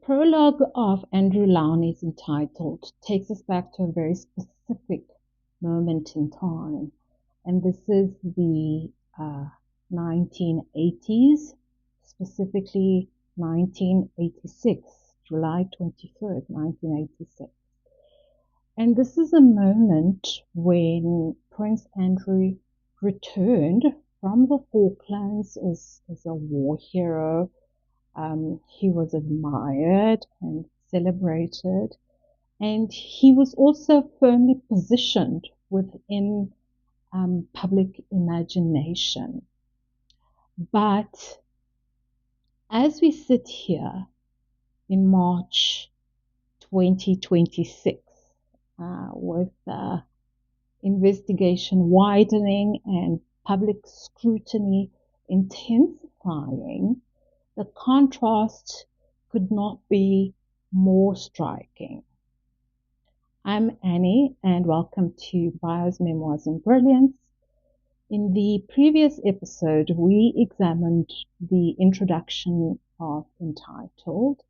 prologue of Andrew Lownie is entitled Takes us back to a very specific moment in time. And this is the 1980s, specifically 1986, July 23rd, 1986. And this is a moment when Prince Andrew returned from the Falklands as a war hero. He was admired and celebrated, and he was also firmly positioned within public imagination. But as we sit here in March 2026, with investigation widening and public scrutiny intensifying, the contrast could not be more striking. I'm Annie, and welcome to Bio's Memoirs and Brilliance. In the previous episode, we examined the introduction of Entitled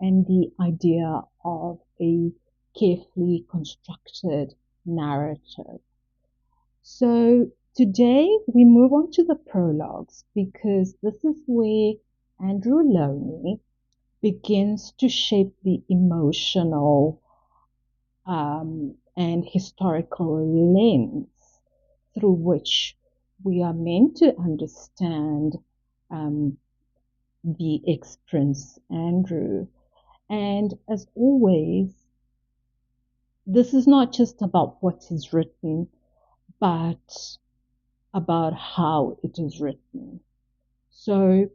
and the idea of a carefully constructed narrative. So today we move on to the prologues, because this is where Andrew Lownie begins to shape the emotional and historical lens through which we are meant to understand the ex-Prince Andrew. And as always, this is not just about what is written, but about how it is written. So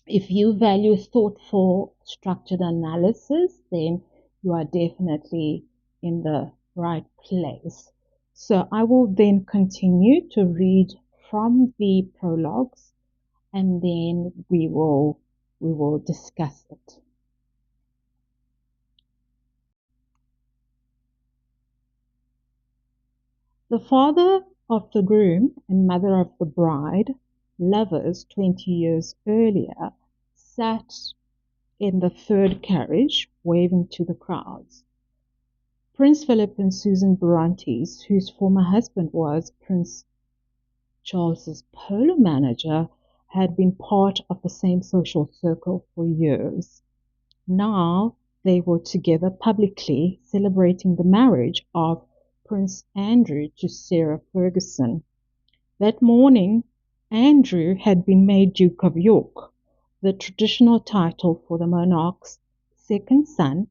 if you value thoughtful, structured analysis, then you are definitely in the right place. So I will then continue to read from the prologues, and then we will discuss it. The father of the groom and mother of the bride, lovers 20 years earlier, sat in the third carriage, waving to the crowds. Prince Philip and Susan Brontes, whose former husband was Prince Charles's polo manager, had been part of the same social circle for years. Now they were together publicly celebrating the marriage of Prince Andrew to Sarah Ferguson. That morning, Andrew had been made Duke of York, the traditional title for the monarch's second son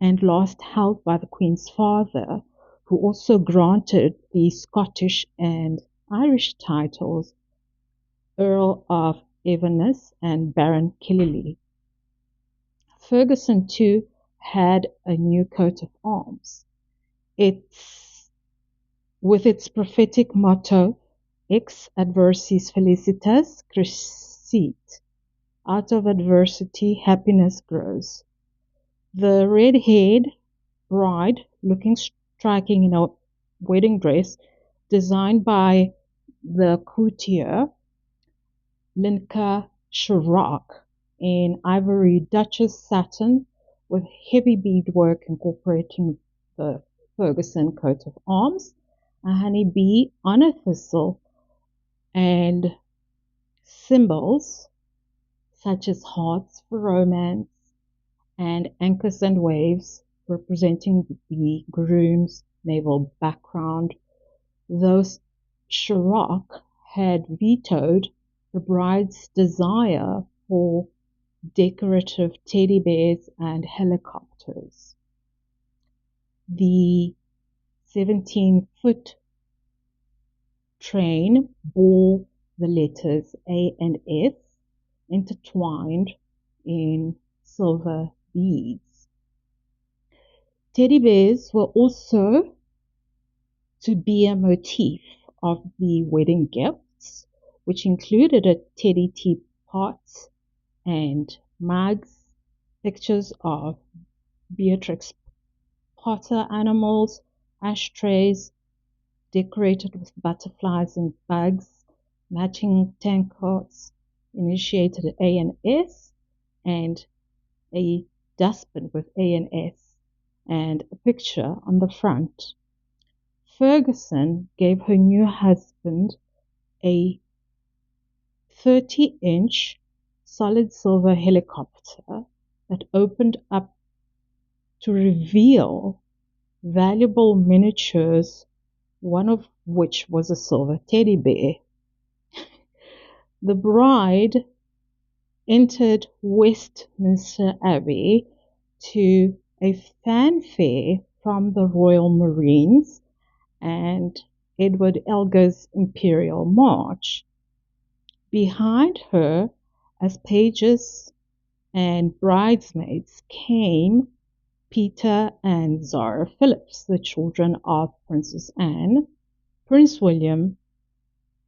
and last held by the Queen's father, who also granted the Scottish and Irish titles Earl of Inverness and Baron Killalea. Ferguson, too, had a new coat of arms. With its prophetic motto, Ex adversis felicitas crescit, out of adversity happiness grows. The red-haired bride, looking striking in a wedding dress designed by the courtier Linka Chirac in ivory Duchess satin with heavy beadwork incorporating the Ferguson coat of arms, a honeybee on a thistle, and symbols such as hearts for romance and anchors and waves representing the groom's naval background, though Chirac had vetoed the bride's desire for decorative teddy bears and helicopters. The 17-foot train bore the letters A and S intertwined in silver beads. Teddy bears were also to be a motif of the wedding gifts, which included a teddy teapot and mugs, pictures of Beatrix Potter animals, ashtrays decorated with butterflies and bugs, matching tank coats initiated A and S, and a dustbin with A&S and a picture on the front. Ferguson gave her new husband a 30-inch solid silver helicopter that opened up to reveal valuable miniatures, one of which was a silver teddy bear. The bride entered Westminster Abbey to a fanfare from the Royal Marines and Edward Elgar's Imperial March. Behind her, as pages and bridesmaids, came Peter and Zara Phillips, the children of Princess Anne, Prince William,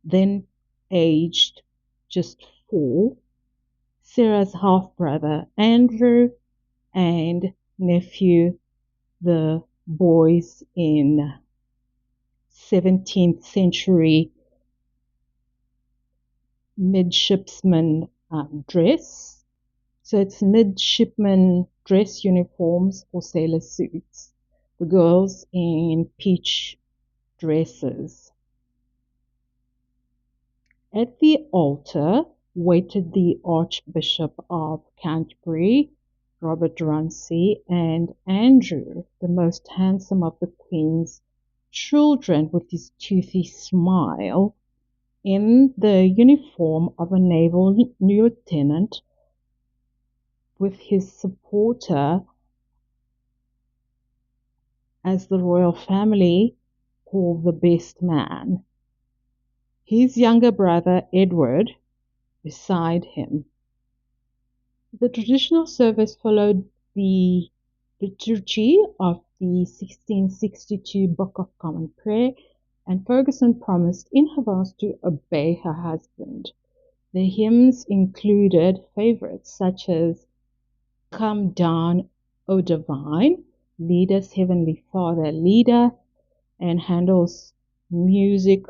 then aged just 4, Sarah's half-brother Andrew, and nephew, the boys in 17th century midshipman dress. So it's midshipman dress uniforms or sailor suits. The girls in peach dresses. At the altar waited the Archbishop of Canterbury, Robert Runcie, and Andrew, the most handsome of the Queen's children, with his toothy smile, in the uniform of a naval lieutenant, with his supporter, as the royal family called the best man, his younger brother Edward beside him. The traditional service followed the liturgy of the 1662 Book of Common Prayer, and Ferguson promised in her vows to obey her husband. The hymns included favorites such as Come Down, O Divine, Lead Us, Heavenly Father, Lead Us, and Handel's Music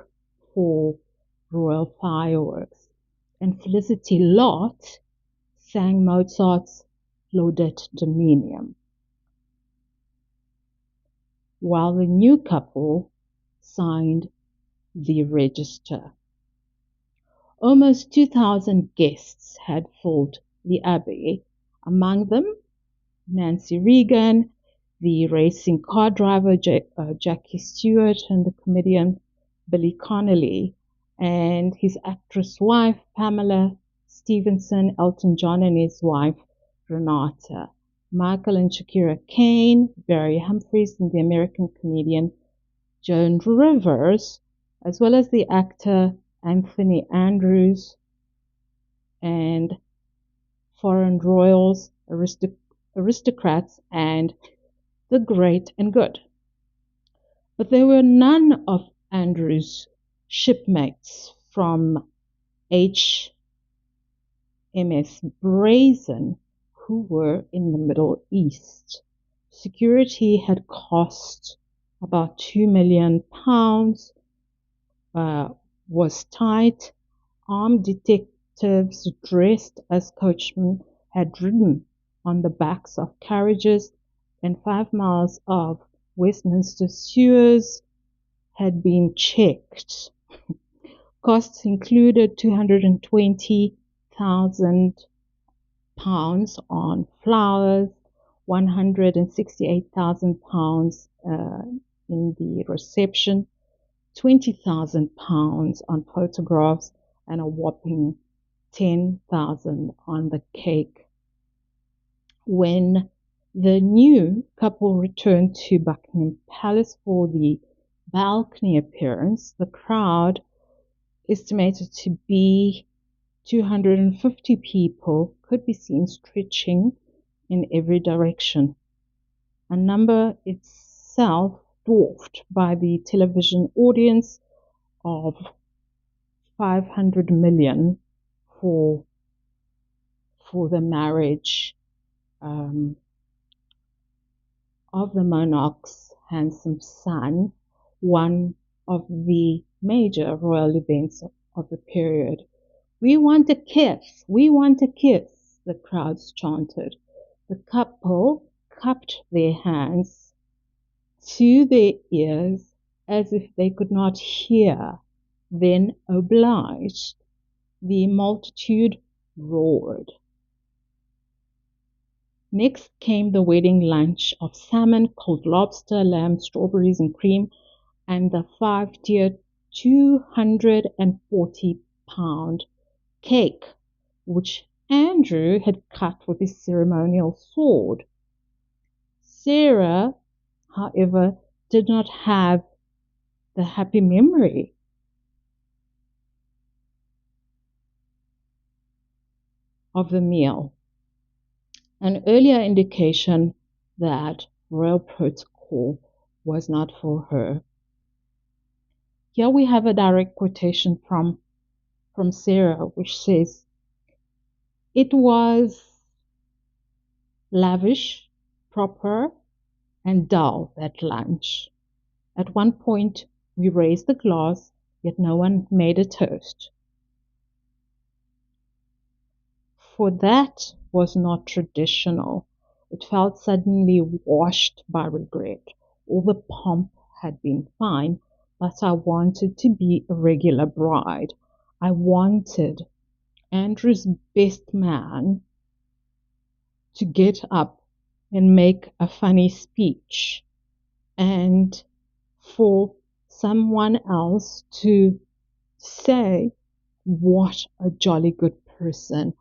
for Royal Fireworks. And Felicity Lott sang Mozart's Laudate Dominium, while the new couple signed the register. Almost 2,000 guests had filled the Abbey, among them Nancy Reagan, the racing car driver Jackie Stewart, and the comedian Billy Connolly, and his actress wife Pamela Stevenson, Elton John and his wife Renata, Michael and Shakira Kane, Barry Humphries, and the American comedian Joan Rivers, as well as the actor Anthony Andrews, and foreign royals, aristocrats, and the great and good. But there were none of Andrews' shipmates from HMS Brazen who were in the Middle East. Security had cost about £2 million, was tight. Armed detectives dressed as coachmen had ridden on the backs of carriages, and 5 miles of Westminster sewers had been checked. Costs included £220,000 on flowers, £168,000 in the reception, £20,000 on photographs, and a whopping £10,000 on the cake. When the new couple returned to Buckingham Palace for the balcony appearance, the crowd, estimated to be 250 people, could be seen stretching in every direction, a number itself dwarfed by the television audience of 500 million for the marriage of the monarch's handsome son, one of the major royal events of the period. "We want a kiss! We want a kiss!" the crowds chanted. The couple cupped their hands to their ears as if they could not hear. Then, obliged, the multitude roared. Next came the wedding lunch of salmon, cold lobster, lamb, strawberries and cream, and the 5-tier 240-pound cake, which Andrew had cut with his ceremonial sword. Sarah, however, did not have the happy memory of the meal, an earlier indication that royal protocol was not for her. Here we have a direct quotation from Sarah, which says, "It was lavish, proper, and dull, that lunch. At one point we raised the glass, yet no one made a toast. For that was not traditional. It felt suddenly washed by regret. All the pomp had been fine, but I wanted to be a regular bride. I wanted Andrew's best man to get up and make a funny speech, and for someone else to say what a jolly good person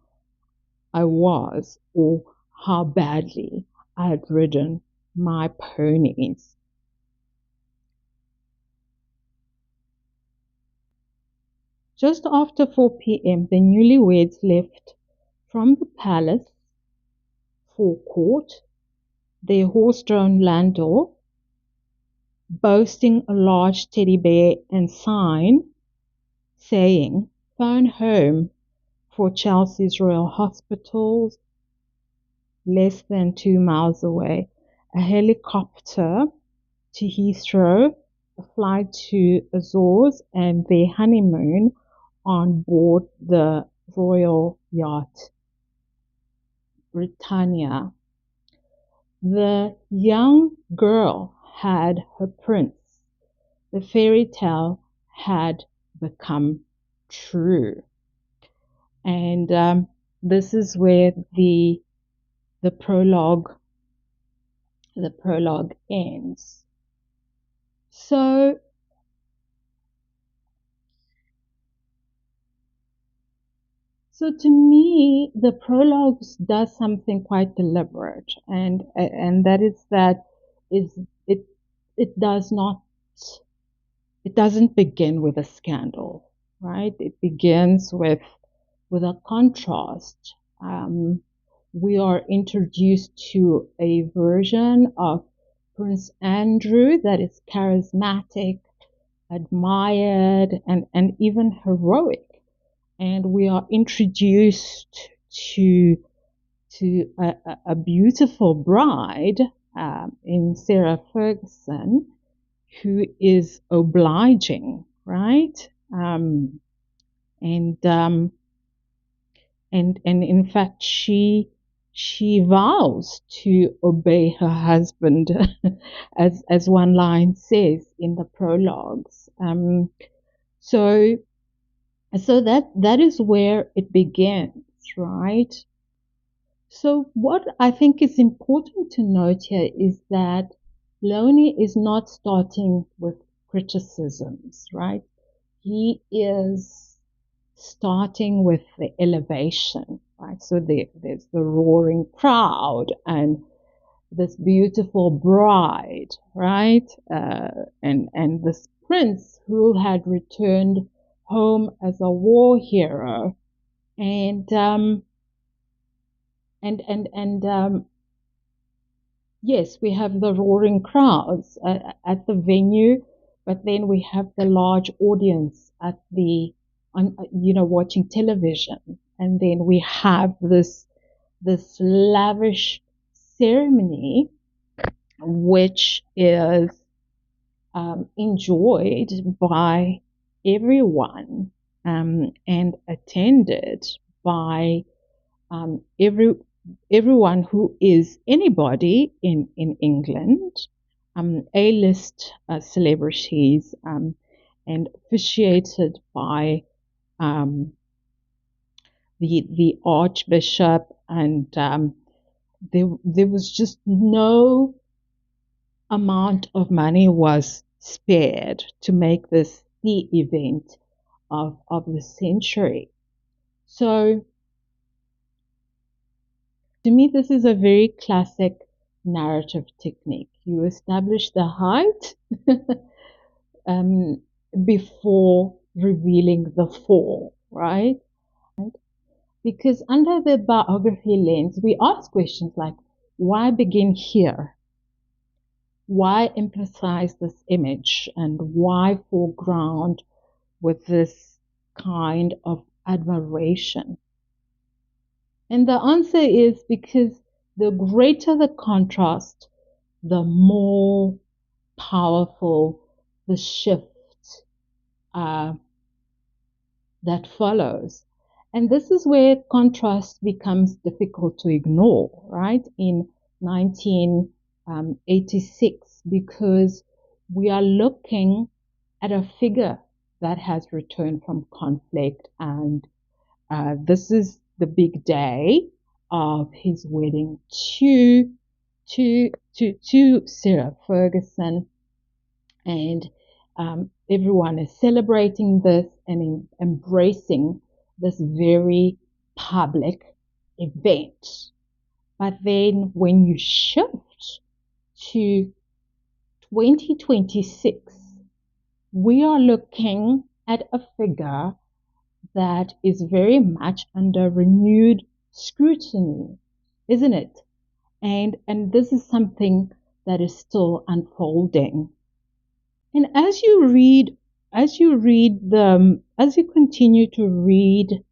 I was, or how badly I had ridden my ponies." Just after 4 p.m., the newlyweds left from the palace forecourt, their horse-drawn landau, boasting a large teddy bear and sign saying, "Phone home for Chelsea's Royal Hospitals, less than 2 miles away. A helicopter to Heathrow, a flight to Azores, and their honeymoon on board the royal yacht Britannia." The young girl had her prince. The fairy tale had become true. And this is where the prologue ends. So to me, the prologue does something quite deliberate, and that is that it doesn't begin with a scandal, right? It begins with a contrast. We are introduced to a version of Prince Andrew that is charismatic, admired, and even heroic. And we are introduced to a beautiful bride in Sarah Ferguson, who is obliging, right? And in fact, she vows to obey her husband, as one line says in the prologues. So that is where it begins, right? So what I think is important to note here is that Lownie is not starting with criticisms, right? He is starting with the elevation, right? So there's the roaring crowd and this beautiful bride, right? And this prince who had returned home as a war hero, and yes, we have the roaring crowds at the venue, but then we have the large audience at watching television, and then we have this lavish ceremony, which is enjoyed by everyone and attended by everyone who is anybody in England, A-list celebrities, and officiated by um, the Archbishop, and there was just no amount of money was spared to make this the event of the century. So to me, this is a very classic narrative technique. You establish the height um, before revealing the fall, right? Because under the biography lens, we ask questions like, why begin here? Why emphasize this image? And why foreground with this kind of admiration? And the answer is because the greater the contrast, the more powerful the shift uh, that follows. And this is where contrast becomes difficult to ignore, right? In 1986, because we are looking at a figure that has returned from conflict, and this is the big day of his wedding to Sarah Ferguson, and everyone is celebrating this and embracing this very public event. But then when you shift to 2026, we are looking at a figure that is very much under renewed scrutiny, isn't it? And this is something that is still unfolding. And as you continue to read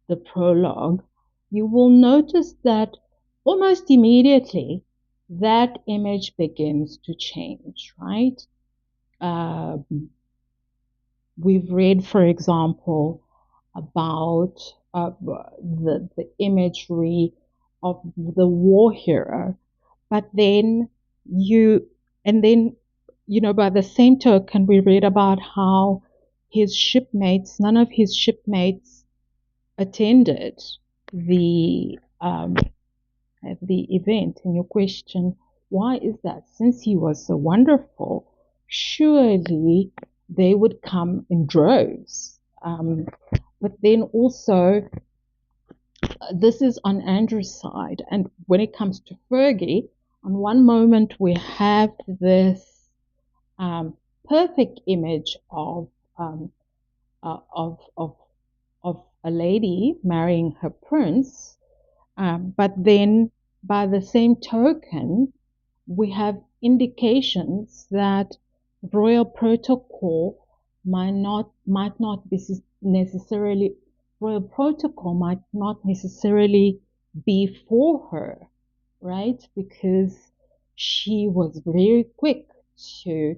the prologue, you will notice that almost immediately that image begins to change, right? We've read, for example, about the imagery of the war hero, but then by the same token, we read about how none of his shipmates attended the event. And you question, why is that? Since he was so wonderful, surely they would come in droves. But then also, this is on Andrew's side. And when it comes to Fergie, on one moment we have this perfect image uh, of, of, of a lady marrying her prince. But then by the same token, we have indications that royal protocol might not be necessarily royal protocol might not necessarily be for her, right? Because she was very quick to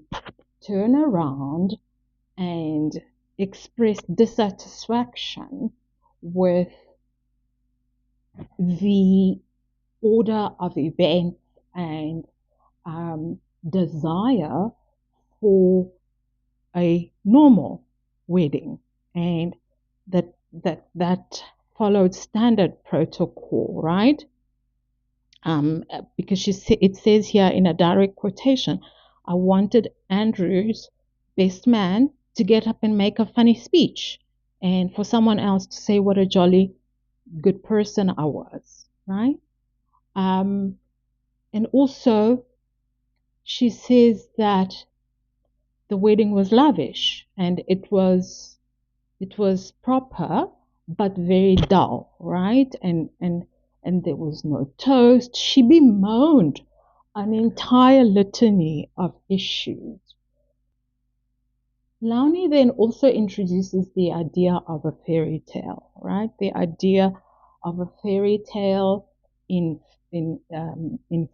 turn around and express dissatisfaction with the order of events and desire for a normal wedding, and that followed standard protocol, right? Because it says here in a direct quotation, I wanted Andrew's best man to get up and make a funny speech, and for someone else to say what a jolly good person I was, right? And also, she says that the wedding was lavish and it was proper but very dull, right? And there was no toast. She bemoaned an entire litany of issues. Lownie then also introduces the idea of a fairy tale, right? The idea of a fairy tale in in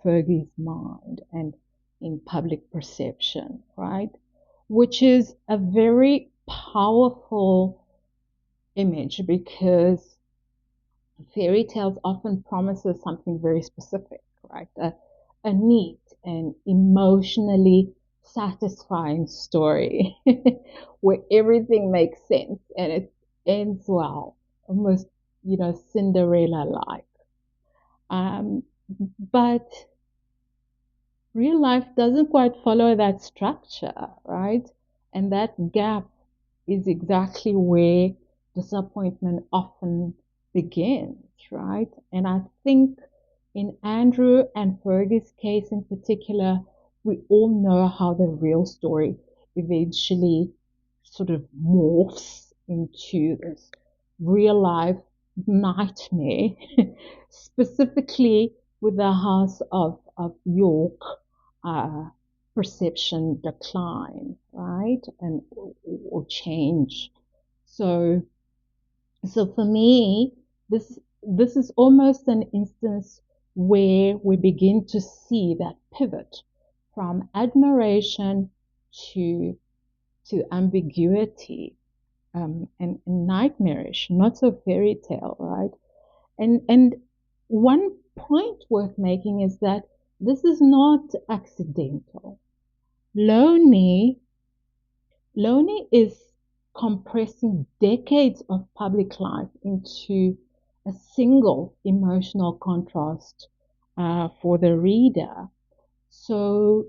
Fergie's mind and in public perception, right? Which is a very powerful image because fairy tales often promises something very specific, right? A neat and emotionally satisfying story where everything makes sense and it ends well, almost, Cinderella-like. Um, but real life doesn't quite follow that structure, right? And that gap is exactly where disappointment often begins, right? And I think in Andrew and Fergie's case in particular, we all know how the real story eventually sort of morphs into this real life nightmare, specifically with the House of York uh, perception decline, right? And or change. So so for me, this is almost an instance where we begin to see that pivot from admiration to ambiguity, and nightmarish, not so fairy tale, right? And one point worth making is that this is not accidental. Lownie Lownie is compressing decades of public life into a single emotional contrast for the reader. So,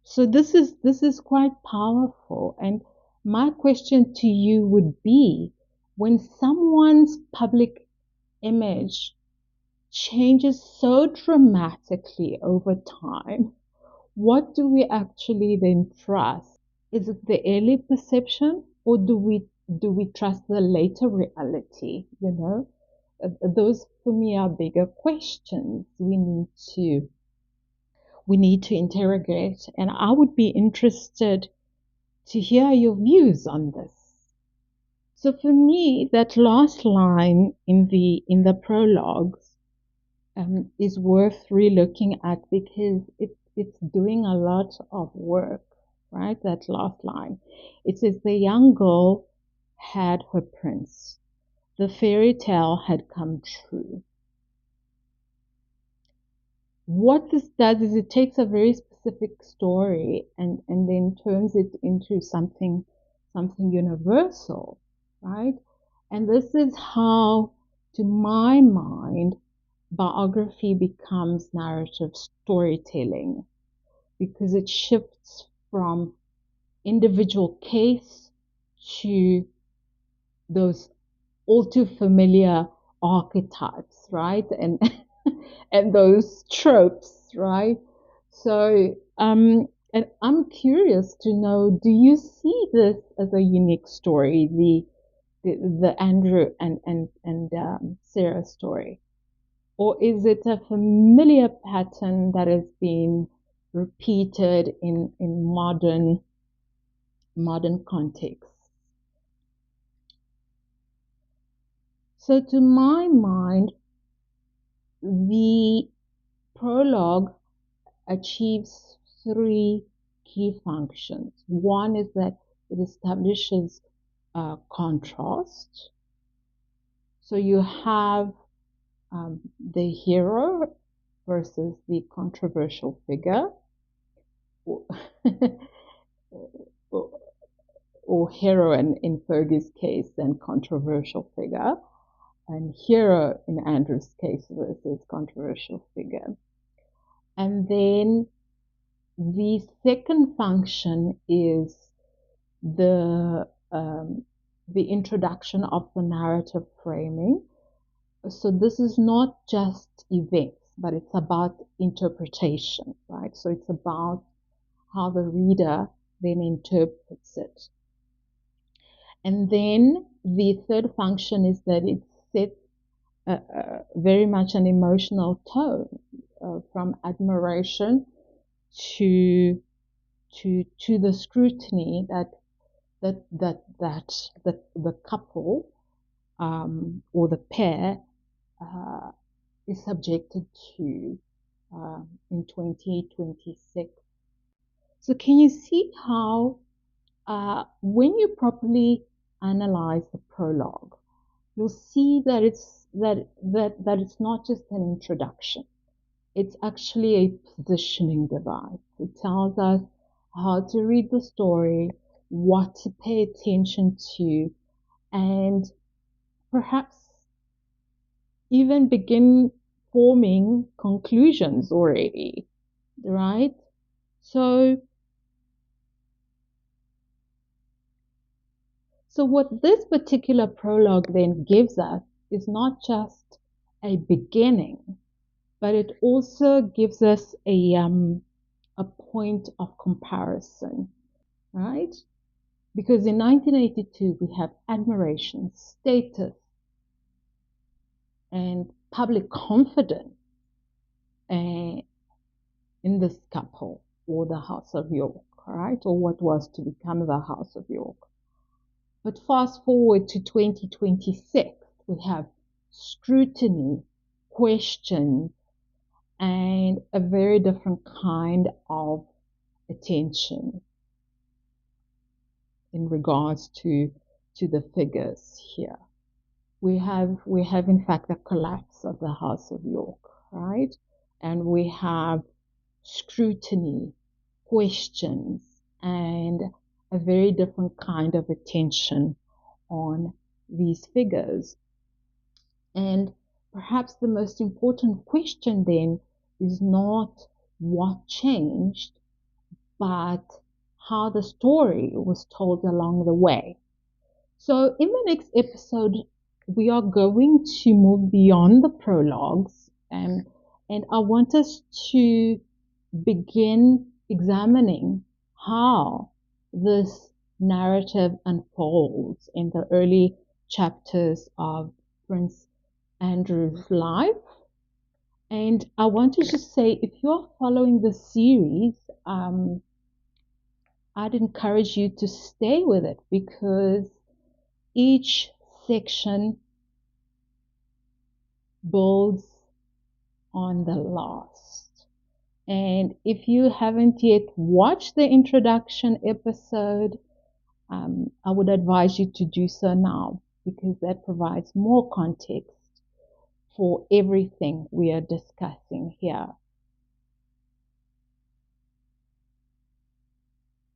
so this is quite powerful. And my question to you would be, when someone's public image changes so dramatically over time, what do we actually then trust? Is it the early perception, or do we trust the later reality? Those for me are bigger questions we need to interrogate, and I would be interested to hear your views on this. So for me, that last line in the prologue is worth relooking at because it's doing a lot of work, right? That last line. It says the young girl had her prince. The fairy tale had come true. What this does is it takes a very specific story and then turns it into something universal, right? And this is how, to my mind, biography becomes narrative storytelling, because it shifts from individual case to those all too familiar archetypes, right? And and those tropes, right? So, and I'm curious to know, do you see this as a unique story, the Andrew and Sarah story? Or is it a familiar pattern that has been repeated in modern contexts? So to my mind, the prologue achieves three key functions. One is that it establishes contrast. So you have the hero versus the controversial figure, or, or heroine in Fergie's case, and controversial figure, and hero in Andrew's case versus controversial figure. And then the second function is the introduction of the narrative framing. So this is not just events, but it's about interpretation, right? So it's about how the reader then interprets it. And then the third function is that it sets very much an emotional tone, from admiration to the scrutiny that the couple, or the pair, uh, is subjected to in 2026. So can you see how, when you properly analyze the prologue, you'll see that it's not just an introduction. It's actually a positioning device. It tells us how to read the story, what to pay attention to, and perhaps even begin forming conclusions already, right? So what this particular prologue then gives us is not just a beginning, but it also gives us a point of comparison, right? Because in 1982 we have admiration, status, and public confidence in this couple, or the House of York, right? Or what was to become the House of York. But fast forward to 2026, we have scrutiny, questions, and a very different kind of attention in regards to the figures here. We have in fact a collapse of the House of York, right? And we have scrutiny, questions, and a very different kind of attention on these figures. And perhaps the most important question then is not what changed, but how the story was told along the way. So in the next episode, we are going to move beyond the prologues, and I want us to begin examining how this narrative unfolds in the early chapters of Prince Andrew's life. And I want to just say, if you're following the series, I'd encourage you to stay with it, because each section builds on the last. And if you haven't yet watched the introduction episode, I would advise you to do so now, because that provides more context for everything we are discussing here.